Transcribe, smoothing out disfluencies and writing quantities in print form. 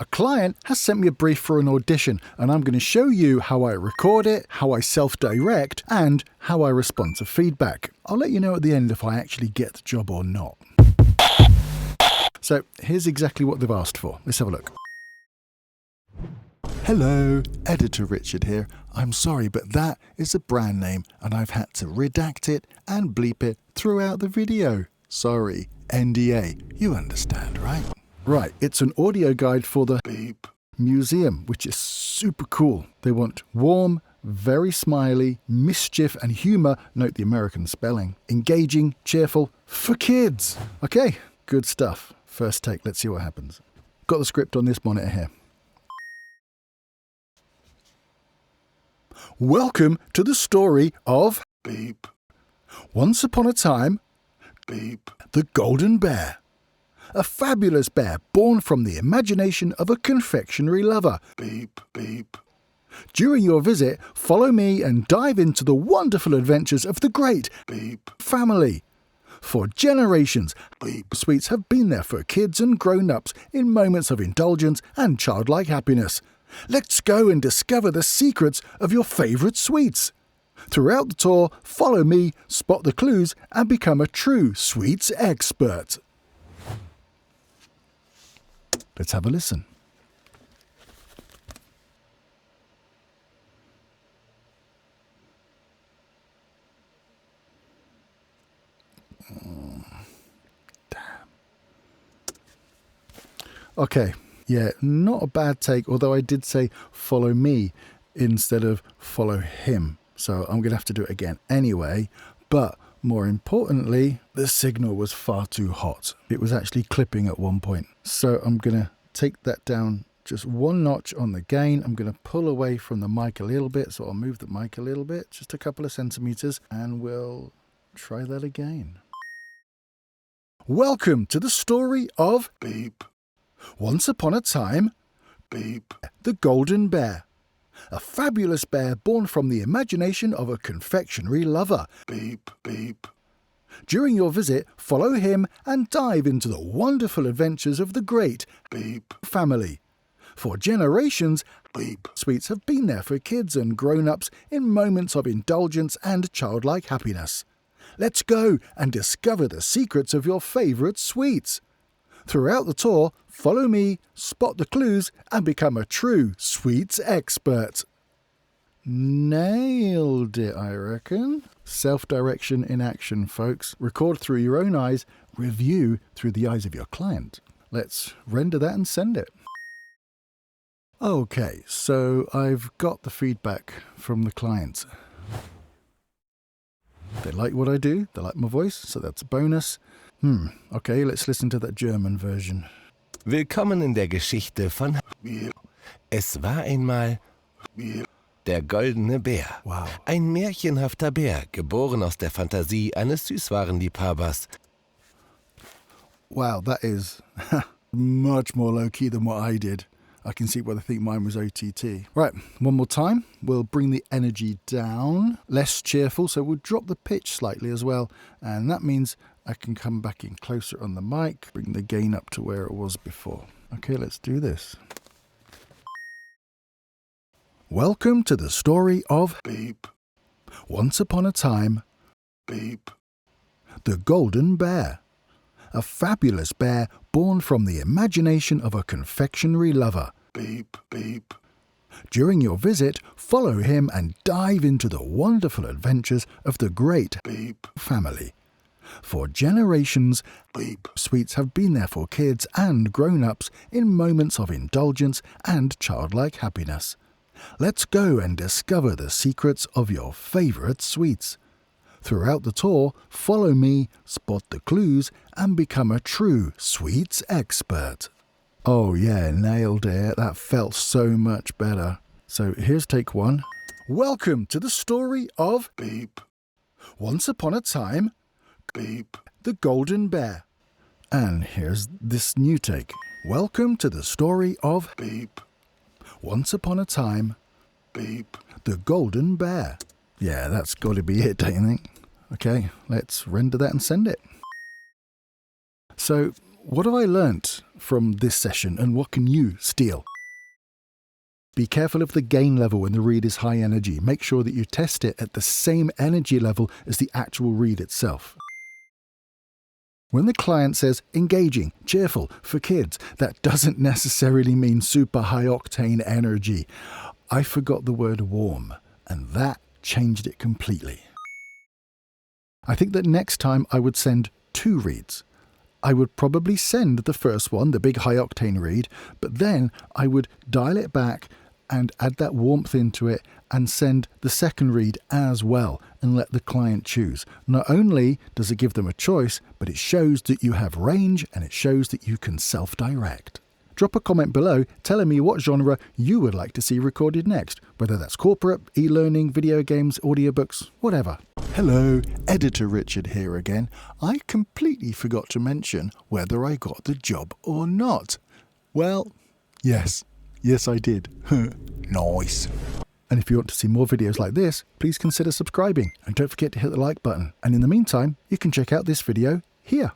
A client has sent me a brief for an audition, and I'm going to show you how I record it, how I self-direct, and how I respond to feedback. I'll let you know at the end if I actually get the job or not. So here's exactly what they've asked for. Let's have a look. Hello, Editor Richard here. I'm sorry, but that is a brand name and I've had to redact it and bleep it throughout the video. Sorry, NDA. You understand, right? Right, it's an audio guide for the Beep Museum, which is super cool. They want warm, very smiley, mischief and humour, note the American spelling, engaging, cheerful, for kids. Okay, good stuff. First take, let's see what happens. Got the script on this monitor here. Welcome to the story of Beep. Once upon a time, Beep, the Golden Bear. A fabulous bear born from the imagination of a confectionery lover. Beep, beep. During your visit, follow me and dive into the wonderful adventures of the great Beep family. For generations, Beep sweets have been there for kids and grown-ups in moments of indulgence and childlike happiness. Let's go and discover the secrets of your favourite sweets. Throughout the tour, follow me, spot the clues, and become a true sweets expert. Let's have a listen. Okay, yeah, not a bad take, although I did say follow me instead of follow him. So I'm going to have to do it again anyway, but more importantly, the signal was far too hot. It was actually clipping at one point. So I'm going to take that down just one notch on the gain. I'm going to pull away from the mic a little bit, so I'll move the mic a little bit, just a couple of centimeters, and we'll try that again. Welcome to the story of Beep. Once upon a time, Beep, the Golden Bear. A fabulous bear born from the imagination of a confectionery lover. Beep, beep. During your visit, follow him and dive into the wonderful adventures of the great Beep family. For generations, Beep sweets have been there for kids and grown-ups in moments of indulgence and childlike happiness. Let's go and discover the secrets of your favourite sweets. Throughout the tour, follow me, spot the clues, and become a true sweets expert. Nailed it, I reckon. Self-direction in action, folks. Record through your own eyes, review through the eyes of your client. Let's render that and send it. Okay, so I've got the feedback from the client. They like what I do, they like my voice, so that's a bonus. Okay, let's listen to that German version. Willkommen in der Geschichte von Es war einmal der goldene Bär. Wow. Ein märchenhafter Bär, geboren aus der Fantasie eines Süßwarenliebhabers. Wow, that is much more low-key than what I did. I can see why they think mine was OTT. Right, one more time. We'll bring the energy down. Less cheerful, so we'll drop the pitch slightly as well. And that means I can come back in closer on the mic, bring the gain up to where it was before. Okay, let's do this. Welcome to the story of Beep. Once upon a time, Beep, the Golden Bear. A fabulous bear born from the imagination of a confectionery lover. Beep, beep. During your visit, follow him and dive into the wonderful adventures of the great Beep family. For generations, Beep sweets have been there for kids and grown-ups in moments of indulgence and childlike happiness. Let's go and discover the secrets of your favourite sweets. Throughout the tour, follow me, spot the clues, and become a true sweets expert. Oh yeah, nailed it. That felt so much better. So here's take one. Welcome to the story of Beep. Once upon a time, Beep, the Golden Bear. And here's this new take. Welcome to the story of Beep. Once upon a time, Beep, the Golden Bear. Yeah, that's got to be it, don't you think? Okay, let's render that and send it. So what have I learnt from this session and what can you steal? Be careful of the gain level when the read is high energy. Make sure that you test it at the same energy level as the actual read itself. When the client says engaging, cheerful, for kids, that doesn't necessarily mean super high octane energy. I forgot the word warm, and that changed it completely. I think that next time I would send 2 reads. I would probably send the first one, the big high octane read, but then I would dial it back and add that warmth into it and send the second read as well and let the client choose. Not only does it give them a choice, but it shows that you have range and it shows that you can self-direct. Drop a comment below telling me what genre you would like to see recorded next, whether that's corporate, e-learning, video games, audiobooks, whatever. Hello, Editor Richard here again. I completely forgot to mention whether I got the job or not. Well, yes I did. Nice. And if you want to see more videos like this, please consider subscribing and don't forget to hit the like button. And in the meantime, you can check out this video here.